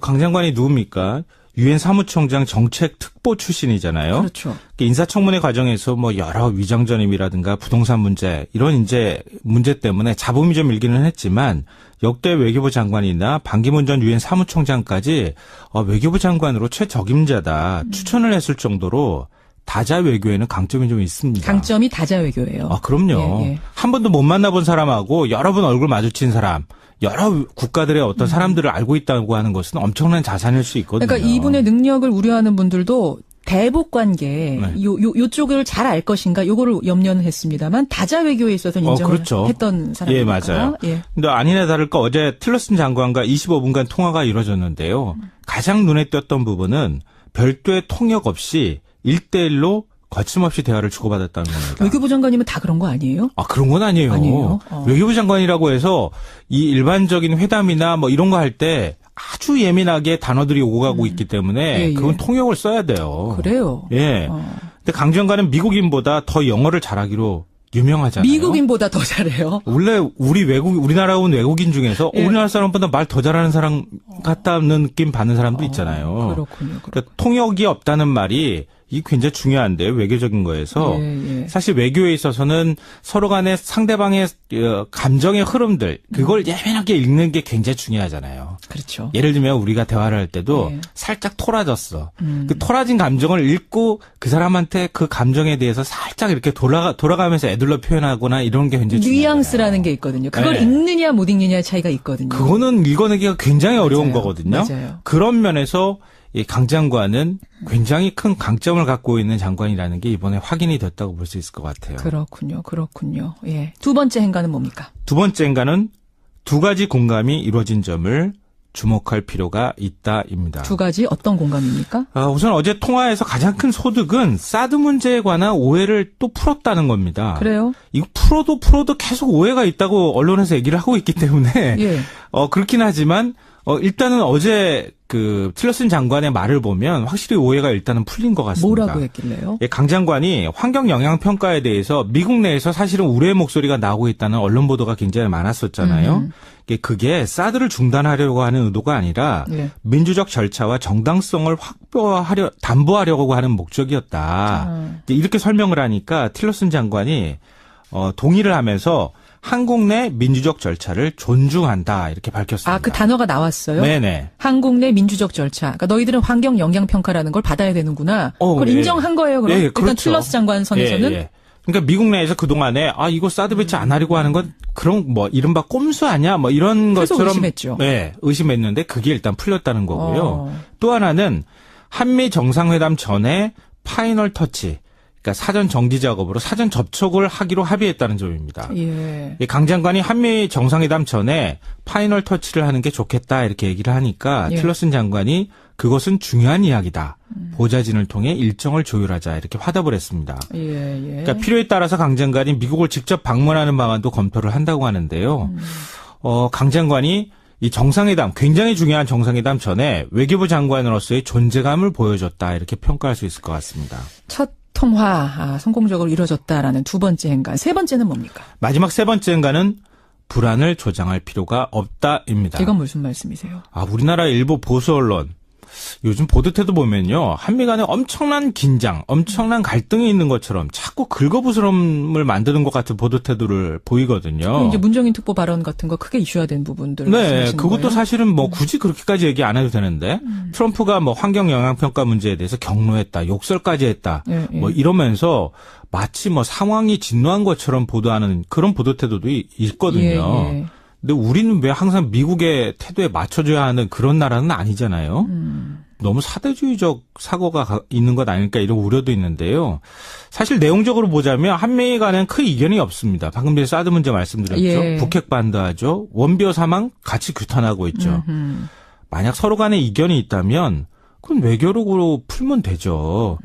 강 장관이 누굽니까? 유엔 사무총장 정책특보 출신이잖아요. 그렇죠. 인사청문회 과정에서 뭐 여러 위장전임이라든가 부동산 문제 이런 이제 문제 때문에 잡음이 좀 일기는 했지만 역대 외교부 장관이나 반기문 전 유엔 사무총장까지 외교부 장관으로 최적임자다 추천을 했을 정도로 다자 외교에는 강점이 좀 있습니다. 강점이 다자 외교예요. 그럼요. 예. 한 번도 못 만나본 사람하고 여러 번 얼굴 마주친 사람, 여러 국가들의 어떤 사람들을 알고 있다고 하는 것은 엄청난 자산일 수 있거든요. 그러니까 이분의 능력을 우려하는 분들도 대북 관계 네. 요쪽을 잘 알 것인가 요거를 염려는 했습니다만 다자 외교에 있어서는 인정을 그렇죠. 했던 사람이니까. 예, 맞아요. 예. 근데 아니나 다를까 어제 틸러슨 장관과 25분간 통화가 이루어졌는데요. 가장 눈에 띄었던 부분은 별도의 통역 없이 1대1로 거침없이 대화를 주고받았다는 겁니다. 외교부 장관이면 다 그런 거 아니에요? 그런 건 아니에요. 아니에요? 외교부 장관이라고 해서 이 일반적인 회담이나 뭐 이런 거 할 때 아주 예민하게 단어들이 오고 가고 있기 때문에 예. 그건 통역을 써야 돼요. 그래요? 예. 근데 강 장관은 미국인보다 더 영어를 잘하기로 유명하잖아요. 미국인보다 더 잘해요? 원래 우리나라 온 외국인 중에서 예. 우리나라 사람보다 말 더 잘하는 사람 같다는 느낌 받는 사람도 있잖아요. 그렇군요. 그러니까 통역이 없다는 말이 이게 굉장히 중요한데요. 외교적인 거에서. 예. 사실 외교에 있어서는 서로 간에 상대방의 감정의 흐름들 그걸 예민하게 읽는 게 굉장히 중요하잖아요. 그렇죠. 예를 들면 우리가 대화를 할 때도 예. 살짝 토라졌어. 그 토라진 감정을 읽고 그 사람한테 그 감정에 대해서 살짝 이렇게 돌아가면서 애들로 표현하거나 이런 게 굉장히 중요해요. 뉘앙스라는 게 있거든요. 그걸 네. 읽느냐 못 읽느냐의 차이가 있거든요. 그거는 읽어내기가 굉장히 어려운 맞아요. 거거든요. 맞아요. 그런 면에서 이 강 장관은 굉장히 큰 강점을 갖고 있는 장관이라는 게 이번에 확인이 됐다고 볼 수 있을 것 같아요. 그렇군요. 예. 두 번째 행간은 뭡니까? 두 번째 행간은 두 가지 공감이 이루어진 점을 주목할 필요가 있다입니다. 두 가지 어떤 공감입니까? 우선 어제 통화에서 가장 큰 소득은 사드 문제에 관한 오해를 또 풀었다는 겁니다. 그래요? 이거 풀어도 계속 오해가 있다고 언론에서 얘기를 하고 있기 때문에 예. 그렇긴 하지만 일단은 어제 그 틸러슨 장관의 말을 보면 확실히 오해가 일단은 풀린 것 같습니다. 뭐라고 했길래요? 예, 강 장관이 환경 영향 평가에 대해서 미국 내에서 사실은 우려의 목소리가 나오고 있다는 언론 보도가 굉장히 많았었잖아요. 그게 사드를 중단하려고 하는 의도가 아니라 예. 민주적 절차와 정당성을 담보하려고 하는 목적이었다. 이렇게 설명을 하니까 틸러슨 장관이 동의를 하면서 한국 내 민주적 절차를 존중한다 이렇게 밝혔습니다. 그 단어가 나왔어요? 네네. 한국 내 민주적 절차. 그러니까 너희들은 환경 영향 평가라는 걸 받아야 되는구나. 그걸 예. 인정한 거예요. 그럼 예, 일단 그렇죠. 틸러스 장관 선에서는 예. 그러니까 미국 내에서 그 동안에 이거 사드 배치 안 하려고 하는 건 그런 뭐 이른바 꼼수 아니야 뭐 이런 계속 것처럼 의심했죠. 네, 의심했는데 그게 일단 풀렸다는 거고요. 또 하나는 한미 정상회담 전에 파이널 터치. 그러니까 사전 정지 작업으로 사전 접촉을 하기로 합의했다는 점입니다. 예. 강 장관이 한미 정상회담 전에 파이널 터치를 하는 게 좋겠다 이렇게 얘기를 하니까 예. 틸러슨 장관이 그것은 중요한 이야기다. 보좌진을 통해 일정을 조율하자 이렇게 화답을 했습니다. 예. 그러니까 필요에 따라서 강 장관이 미국을 직접 방문하는 방안도 검토를 한다고 하는데요. 강 장관이 이 정상회담, 굉장히 중요한 정상회담 전에 외교부 장관으로서의 존재감을 보여줬다 이렇게 평가할 수 있을 것 같습니다. 첫 통화 성공적으로 이루어졌다라는 두 번째 행간. 세 번째는 뭡니까? 마지막 세 번째 행간은 불안을 조장할 필요가 없다입니다. 이건 무슨 말씀이세요? 우리나라 일부 보수 언론 요즘 보도태도 보면요. 한미 간에 엄청난 긴장, 엄청난 갈등이 있는 것처럼 자꾸 긁어부스럼을 만드는 것 같은 보도태도를 보이거든요. 이제 문정인 특보 발언 같은 거 크게 이슈화된 부분들. 네, 그것도 거예요? 사실은 뭐 굳이 그렇게까지 얘기 안 해도 되는데 트럼프가 뭐 환경 영향 평가 문제에 대해서 경로했다, 욕설까지 했다, 예. 뭐 이러면서 마치 뭐 상황이 진노한 것처럼 보도하는 그런 보도태도도 있거든요. 예. 근데 우리는 왜 항상 미국의 태도에 맞춰줘야 하는 그런 나라는 아니잖아요. 너무 사대주의적 사고가 있는 것 아닐까 이런 우려도 있는데요. 사실 내용적으로 보자면 한미 간에는 큰 이견이 없습니다. 방금 전에 사드 문제 말씀드렸죠. 예. 북핵 반대하죠. 원비어 사망 같이 규탄하고 있죠. 만약 서로 간에 이견이 있다면 그건 외교력으로 풀면 되죠.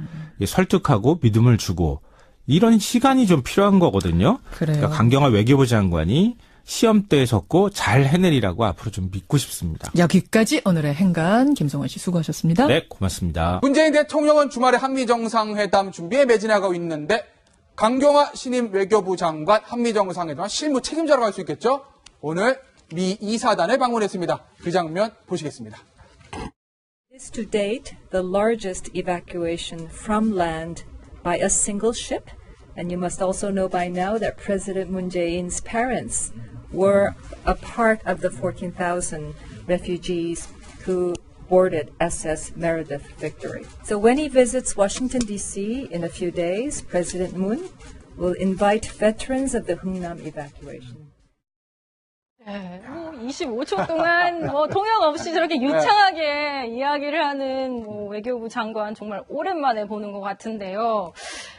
설득하고 믿음을 주고 이런 시간이 좀 필요한 거거든요. 그래요. 그러니까 강경화 외교부 장관이 시험대에 섰고 잘 해내리라고 앞으로 좀 믿고 싶습니다. 여기까지 오늘의 행간 김성환 씨 수고하셨습니다. 네, 고맙습니다. 문재인 대통령은 주말에 한미정상회담 준비에 매진하고 있는데 강경화 신임 외교부 장관 한미정상회담 실무 책임자라고 할 수 있겠죠? 오늘 미 2사단을 방문했습니다. 그 장면 보시겠습니다. is to date the largest evacuation from land by a single ship. And you must also know by now that President Moon Jae-in's parents were a part of the 14,000 refugees who boarded SS Meredith Victory. So when he visits Washington, D.C. in a few days, President Moon will invite veterans of the Hungnam evacuation. 네, 25초 동안 통역 없이 저렇게 유창하게 이야기를 하는 외교부 장관 정말 오랜만에 보는 것 같은데요.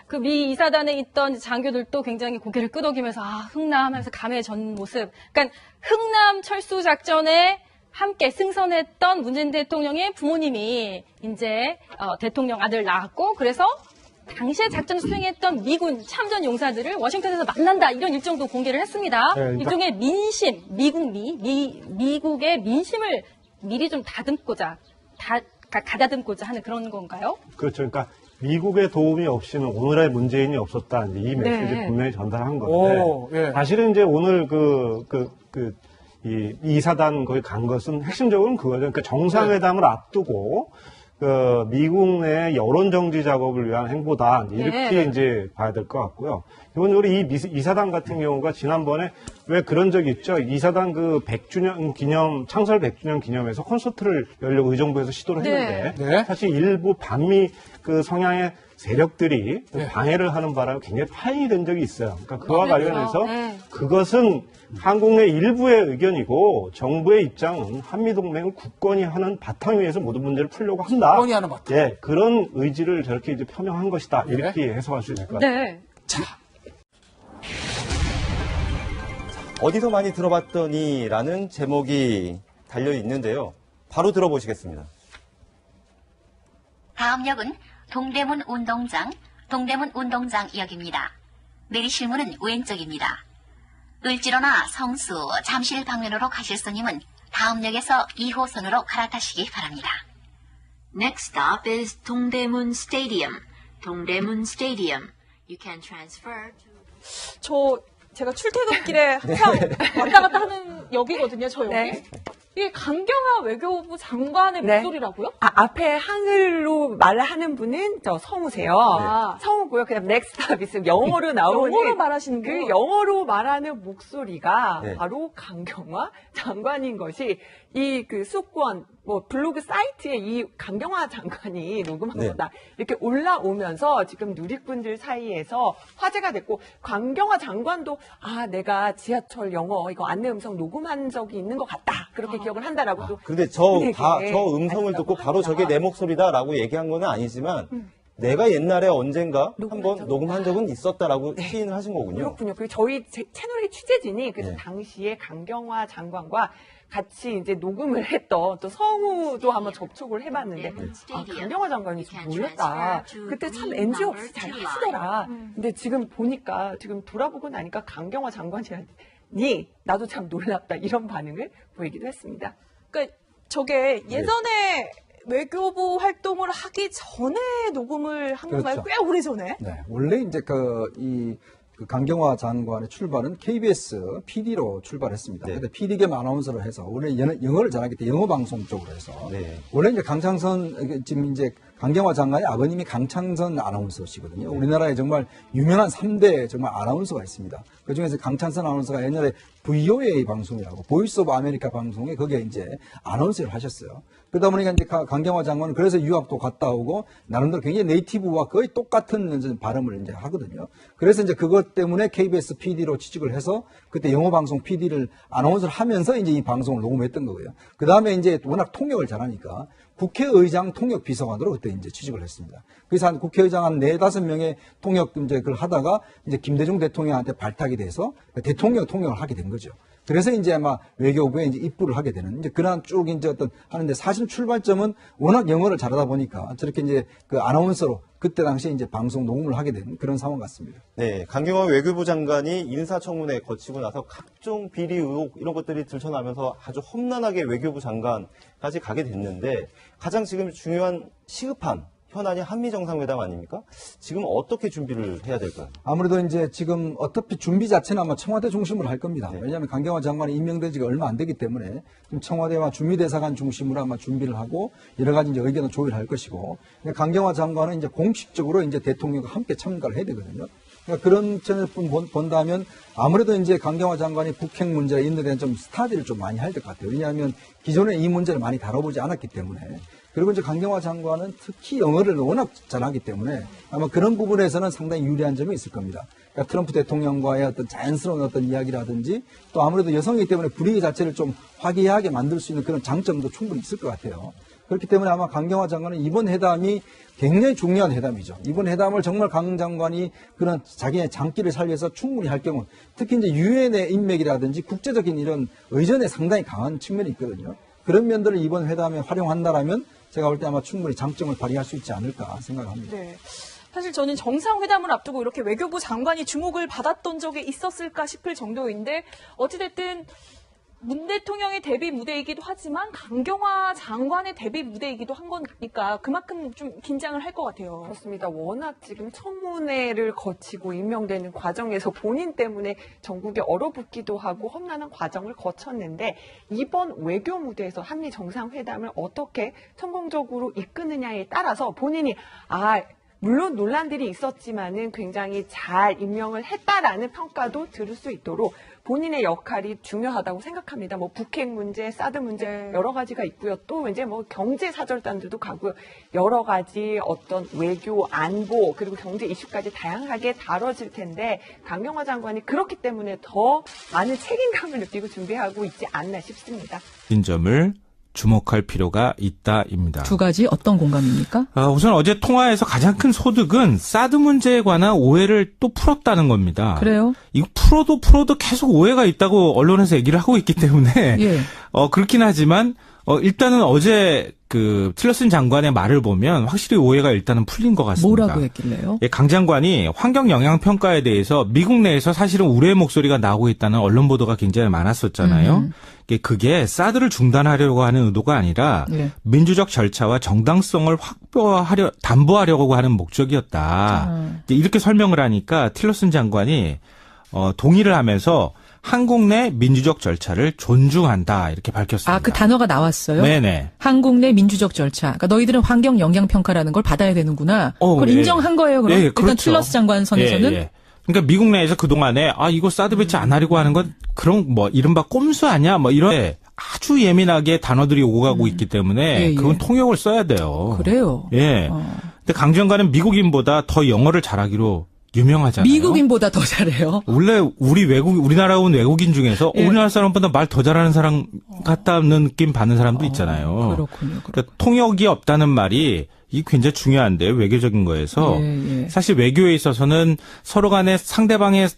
그 미 이사단에 있던 장교들도 굉장히 고개를 끄덕이면서 흥남 하면서 감회의 전 모습. 그러니까 흥남 철수 작전에 함께 승선했던 문재인 대통령의 부모님이 이제 대통령 아들 낳았고 그래서 당시에 작전을 수행했던 미군 참전 용사들을 워싱턴에서 만난다 이런 일정도 공개를 했습니다. 네, 일종의 민심, 미국의 민심을 미리 좀 가다듬고자 하는 그런 건가요? 그렇죠. 그러니까 미국의 도움이 없이는 오늘의 문재인이 없었다. 이제 이 메시지 네. 분명히 전달한 건데 오, 예. 사실은 이제 오늘 이 이사단 거기 간 것은 핵심적으로는 그거죠. 그러니까 정상회담을 앞두고 그 미국 내 여론 정지 작업을 위한 행보다 이렇게 네. 이제 봐야 될 것 같고요. 기본적으로 이 이사단 같은 경우가 지난번에 왜 그런 적이 있죠. 이사단 그 100주년 기념 창설 100주년 기념해서 콘서트를 열려고 의정부에서 시도를 했는데 네. 사실 일부 반미 그 성향의 세력들이 네. 방해를 하는 바람에 굉장히 파행이 된 적이 있어요. 그러니까 그와 관련해서 네. 그것은 한국 내 일부의 의견이고 정부의 입장은 한미동맹을 굳건히 하는 바탕 위에서 모든 문제를 풀려고 한다. 굳건히 하는 바탕. 예, 그런 의지를 저렇게 이제 표명한 것이다. 이렇게 해석할 수 있을 것 같아요. 네. 어디서 많이 들어봤더니라는 제목이 달려 있는데요. 바로 들어보시겠습니다. 다음 역은 동대문 운동장역입니다. 내리실 문은 왼쪽입니다. 을지로나 성수, 잠실 방면으로 가실 손님은 다음 역에서 2호선으로 갈아타시기 바랍니다. Next stop is Dongdaemun Stadium. Dongdaemun Stadium. You can transfer to... 제가 출퇴근길에 항상 왔다 갔다 하는 역이거든요, 저 여기. 네. 이게 강경화 외교부 장관의 네. 목소리라고요? 앞에 한글로 말하는 분은 저 성우세요. 아. 성우고요. 그다음 넥스트 있으면 영어로 나오는 영어로 말하시는 그 분. 영어로 말하는 목소리가 네. 바로 강경화 장관인 것이 이 그 수권 블로그 사이트에 이 강경화 장관이 녹음한 네. 거다 이렇게 올라오면서 지금 누리꾼들 사이에서 화제가 됐고 강경화 장관도 내가 지하철 영어 이거 안내 음성 녹음한 적이 있는 것 같다 그렇게 기억을 한다라고 또 그런데 저 분에게 음성을 듣고 바로 합니다. 저게 내 목소리다라고 얘기한 건 아니지만 내가 옛날에 언젠가 녹음한 한번 적은 녹음한 적은 있었다라고 시인을 하신 거군요. 그렇군요. 그 저희 채널의 취재진이 그래서 네. 당시에 강경화 장관과 같이 이제 녹음을 했던 또 성우도 한번 접촉을 해봤는데 강경화 장관이 좀 몰랐다. 그때 참 NG 없이 잘 하시더라. 근데 지금 보니까 지금 돌아보고 나니까 강경화 장관이 나도 참 놀랍다 이런 반응을 보이기도 했습니다. 그러니까 저게 예전에 외교부 활동을 하기 전에 녹음을 한 건가요? 그렇죠. 꽤 오래 전에? 네, 원래 이제 그 강경화 장관의 출발은 KBS PD로 출발했습니다. 네. 근데 PD 겸 아나운서로 해서 원래 영어를 잘하기 때문에 영어 방송 쪽으로 해서 네. 원래 이제 지금 이제 강경화 장관의 아버님이 강창선 아나운서시거든요. 우리나라에 정말 유명한 3대 정말 아나운서가 있습니다. 그 중에서 강창선 아나운서가 옛날에 VOA 방송이라고 보이스 오브 아메리카 방송에 거기에 이제 아나운서를 하셨어요. 그러다 보니까 이제 강경화 장관은 그래서 유학도 갔다 오고 나름대로 굉장히 네이티브와 거의 똑같은 발음을 이제 하거든요. 그래서 이제 그것 때문에 KBS PD로 취직을 해서 그때 영어 방송 PD를 아나운서를 하면서 이제 이 방송을 녹음했던 거고요. 그 다음에 이제 워낙 통역을 잘하니까 국회의장 통역 비서관으로 그때 이제 취직을 했습니다. 그래서 한 국회의장 한 4-5명의 통역 이제 그걸 하다가 이제 김대중 대통령한테 발탁이 돼서 대통령 통역을 하게 된 거죠. 그래서 이제 아마 외교부에 이제 입부를 하게 되는 이제 그런 쭉 이제 하는데 사실 출발점은 워낙 영어를 잘하다 보니까 저렇게 이제 그 아나운서로 그때 당시에 이제 방송 녹음을 하게 된 그런 상황 같습니다. 네, 강경화 외교부 장관이 인사청문회 거치고 나서 각종 비리 의혹 이런 것들이 들춰나면서 아주 험난하게 외교부 장관까지 가게 됐는데 가장 지금 중요한 시급한 현안이 한미 정상회담 아닙니까? 지금 어떻게 준비를 해야 될까요? 아무래도 이제 지금 어차피 준비 자체는 아마 청와대 중심으로 할 겁니다. 네. 왜냐하면 강경화 장관이 임명된 지가 얼마 안 되기 때문에 지금 청와대와 준비대사관 중심으로 아마 준비를 하고 여러 가지 이제 의견을 조율할 것이고, 강경화 장관은 이제 공식적으로 이제 대통령과 함께 참가를 해야 되거든요. 그러니까 그런 점에서 본다면 아무래도 이제 강경화 장관이 북핵 문제나 이런 데 대한 좀 스타디를 좀 많이 할 것 같아요. 왜냐하면 기존에 이 문제를 많이 다뤄보지 않았기 때문에. 그리고 이제 강경화 장관은 특히 영어를 워낙 잘하기 때문에 아마 그런 부분에서는 상당히 유리한 점이 있을 겁니다. 그러니까 트럼프 대통령과의 어떤 자연스러운 어떤 이야기라든지 또 아무래도 여성이기 때문에 분위기 자체를 좀 화기애애하게 만들 수 있는 그런 장점도 충분히 있을 것 같아요. 그렇기 때문에 아마 강경화 장관은 이번 회담이 굉장히 중요한 회담이죠. 이번 회담을 정말 강 장관이 그런 자기의 장기를 살려서 충분히 할 경우, 특히 이제 유엔의 인맥이라든지 국제적인 이런 의전에 상당히 강한 측면이 있거든요. 그런 면들을 이번 회담에 활용한다라면 제가 볼 때 아마 충분히 장점을 발휘할 수 있지 않을까 생각합니다. 네. 사실 저는 정상회담을 앞두고 이렇게 외교부 장관이 주목을 받았던 적이 있었을까 싶을 정도인데, 어찌됐든 문 대통령의 데뷔 무대이기도 하지만 강경화 장관의 데뷔 무대이기도 한 거니까 그만큼 좀 긴장을 할 것 같아요. 그렇습니다. 워낙 지금 청문회를 거치고 임명되는 과정에서 본인 때문에 전국에 얼어붙기도 하고 험난한 과정을 거쳤는데, 이번 외교 무대에서 한미 정상회담을 어떻게 성공적으로 이끄느냐에 따라서 본인이 물론 논란들이 있었지만은 굉장히 잘 임명을 했다라는 평가도 들을 수 있도록 본인의 역할이 중요하다고 생각합니다. 뭐 북핵 문제, 사드 문제 여러 가지가 있고요. 또 이제 뭐 경제 사절단들도 가고요. 여러 가지 어떤 외교, 안보 그리고 경제 이슈까지 다양하게 다뤄질 텐데, 강경화 장관이 그렇기 때문에 더 많은 책임감을 느끼고 준비하고 있지 않나 싶습니다. 이 점을 주목할 필요가 있다입니다. 두 가지 어떤 공감입니까? 우선 어제 통화에서 가장 큰 소득은 사드 문제에 관한 오해를 또 풀었다는 겁니다. 그래요? 이거 풀어도 계속 오해가 있다고 언론에서 얘기를 하고 있기 때문에 예. 그렇긴 하지만 일단은 어제 그 틸러슨 장관의 말을 보면 확실히 오해가 일단은 풀린 것 같습니다. 뭐라고 했길래요? 예, 강 장관이 환경 영향 평가에 대해서 미국 내에서 사실은 우려의 목소리가 나오고 있다는 언론 보도가 굉장히 많았었잖아요. 그게 사드를 중단하려고 하는 의도가 아니라 민주적 절차와 정당성을 담보하려고 하는 목적이었다. 이렇게 설명을 하니까 틸러슨 장관이 동의를 하면서 한국 내 민주적 절차를 존중한다 이렇게 밝혔습니다. 그 단어가 나왔어요? 네네. 한국 내 민주적 절차. 그러니까 너희들은 환경 영향 평가라는 걸 받아야 되는구나. 그걸 인정한 거예요. 그럼 일단 그렇죠. 틸러스 장관 선에서는. 예. 그러니까 미국 내에서 그동안에 이거 사드 배치 안 하려고 하는 건 그런 뭐 이른바 꼼수 아니야? 뭐 이런 아주 예민하게 단어들이 오고 가고 있기 때문에 그건 통역을 써야 돼요. 그래요? 예. 근데 강 장관은 미국인보다 더 영어를 잘하기로 유명하잖아요. 미국인보다 더 잘해요? 원래 우리나라 온 외국인 중에서 우리나라 사람보다 말 더 잘하는 사람 같다는 느낌 받는 사람도 있잖아요. 그렇군요. 그러니까 통역이 없다는 말이 이게 굉장히 중요한데요. 외교적인 거에서. 사실 외교에 있어서는 서로 간에 상대방의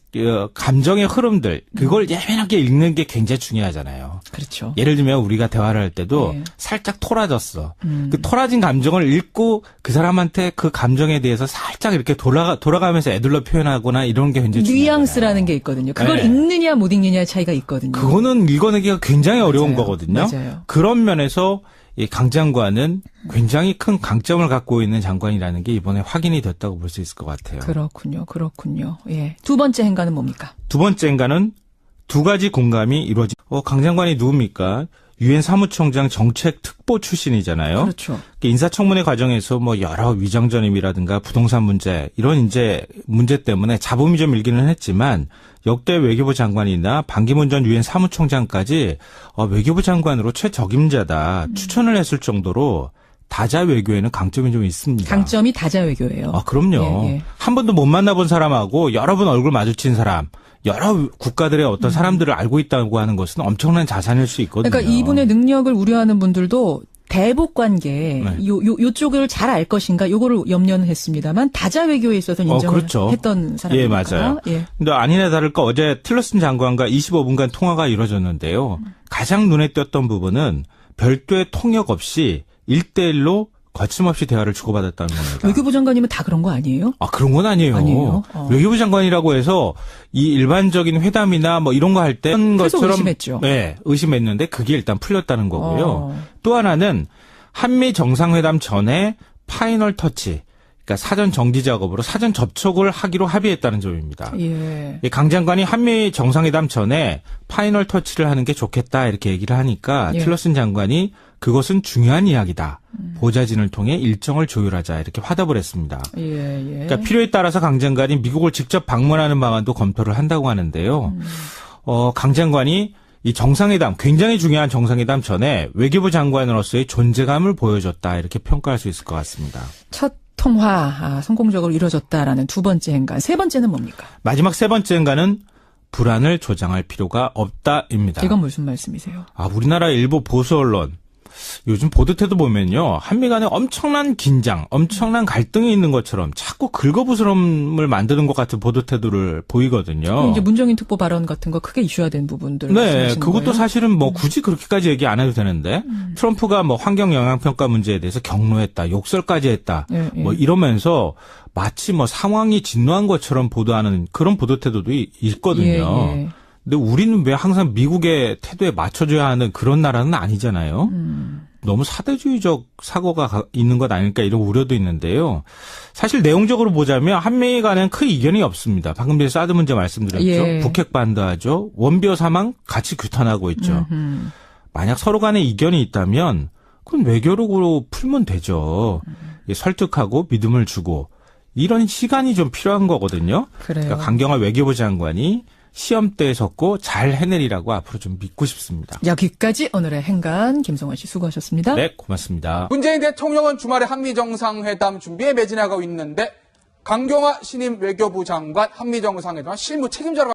감정의 흐름들, 그걸 예민하게 읽는 게 굉장히 중요하잖아요. 그렇죠. 예를 들면 우리가 대화를 할 때도 살짝 토라졌어. 그 토라진 감정을 읽고 그 사람한테 그 감정에 대해서 살짝 이렇게 돌아가면서 애들러 표현하거나 이런 게 굉장히 중요해요. 뉘앙스라는 게 있거든요. 그걸 읽느냐 못 읽느냐의 차이가 있거든요. 그거는 읽어내기가 굉장히 어려운 거거든요. 맞아요. 그런 면에서 이 강 장관은 굉장히 큰 강점을 갖고 있는 장관이라는 게 이번에 확인이 됐다고 볼 수 있을 것 같아요. 그렇군요. 예. 두 번째 행간은 뭡니까? 두 번째 행간은 두 가지 공감이 이루어진. 강 장관이 누굽니까? 유엔 사무총장 정책 특보 출신이잖아요. 그렇죠. 인사청문회 과정에서 뭐 여러 위장전임이라든가 부동산 문제 이런 이제 문제 때문에 잡음이 좀 일기는 했지만 역대 외교부 장관이나 반기문 전 유엔 사무총장까지 외교부 장관으로 최적임자다 추천을 했을 정도로 다자 외교에는 강점이 좀 있습니다. 강점이 다자 외교예요. 그럼요. 한 번도 못 만나본 사람하고 여러 번 얼굴 마주친 사람, 여러 국가들의 어떤 사람들을 알고 있다고 하는 것은 엄청난 자산일 수 있거든요. 그러니까 이분의 능력을 우려하는 분들도 대북 관계 요쪽을 잘 알 것인가 요거를 염려는 했습니다만 다자 외교에 있어서 인정을 했던 사람이니까. 예, 맞아요. 근데 아니나 다를까 어제 틸러슨 장관과 25분간 통화가 이루어졌는데요. 가장 눈에 띄었던 부분은 별도의 통역 없이 1대1로 거침없이 대화를 주고받았다는 겁니다. 외교부 장관이면 다 그런 거 아니에요? 그런 건 아니에요. 외교부 장관이라고 해서 이 일반적인 회담이나 뭐 이런 거 할 때 것처럼 의심했죠. 네, 의심했는데 그게 일단 풀렸다는 거고요. 또 하나는 한미 정상회담 전에 파이널 터치, 그러니까 사전 정지 작업으로 사전 접촉을 하기로 합의했다는 점입니다. 예. 강 장관이 한미 정상회담 전에 파이널 터치를 하는 게 좋겠다 이렇게 얘기를 하니까 예. 틸러슨 장관이 그것은 중요한 이야기다. 보좌진을 통해 일정을 조율하자 이렇게 화답을 했습니다. 예, 예. 그러니까 필요에 따라서 강 장관이 미국을 직접 방문하는 방안도 검토를 한다고 하는데요. 강 장관이 이 정상회담, 굉장히 중요한 정상회담 전에 외교부 장관으로서의 존재감을 보여줬다 이렇게 평가할 수 있을 것 같습니다. 첫 통화 성공적으로 이루어졌다라는 두 번째 행간. 세 번째는 뭡니까? 마지막 세 번째 행간은 불안을 조장할 필요가 없다입니다. 이건 무슨 말씀이세요? 우리나라 일부 보수 언론 요즘 보도태도 보면요. 한미 간에 엄청난 긴장, 엄청난 갈등이 있는 것처럼 자꾸 긁어부스럼을 만드는 것 같은 보도태도를 보이거든요. 이제 문정인 특보 발언 같은 거 크게 이슈화된 부분들. 네, 그것도 거예요? 사실은 뭐 굳이 그렇게까지 얘기 안 해도 되는데 트럼프가 뭐 환경 영향 평가 문제에 대해서 경로했다, 욕설까지 했다, 예, 예. 뭐 이러면서 마치 뭐 상황이 진노한 것처럼 보도하는 그런 보도태도도 있거든요. 예, 예. 근데 우리는 왜 항상 미국의 태도에 맞춰줘야 하는 그런 나라는 아니잖아요. 너무 사대주의적 사고가 있는 것 아닐까 이런 우려도 있는데요. 사실 내용적으로 보자면 한미 간에는 큰 이견이 없습니다. 방금 전에 사드 문제 말씀드렸죠. 예. 북핵 반대하죠. 원비어 사망 같이 규탄하고 있죠. 만약 서로 간에 이견이 있다면 그건 외교력으로 풀면 되죠. 설득하고 믿음을 주고 이런 시간이 좀 필요한 거거든요. 그래요. 그러니까 강경화 외교부 장관이 시험대에 섰고 잘 해내리라고 앞으로 좀 믿고 싶습니다. 여기까지 오늘의 행간 김성환 씨 수고하셨습니다. 네, 고맙습니다. 문재인 대통령은 주말에 한미 정상회담 준비에 매진하고 있는데 강경화 신임 외교부 장관 한미 정상회담 실무 책임자로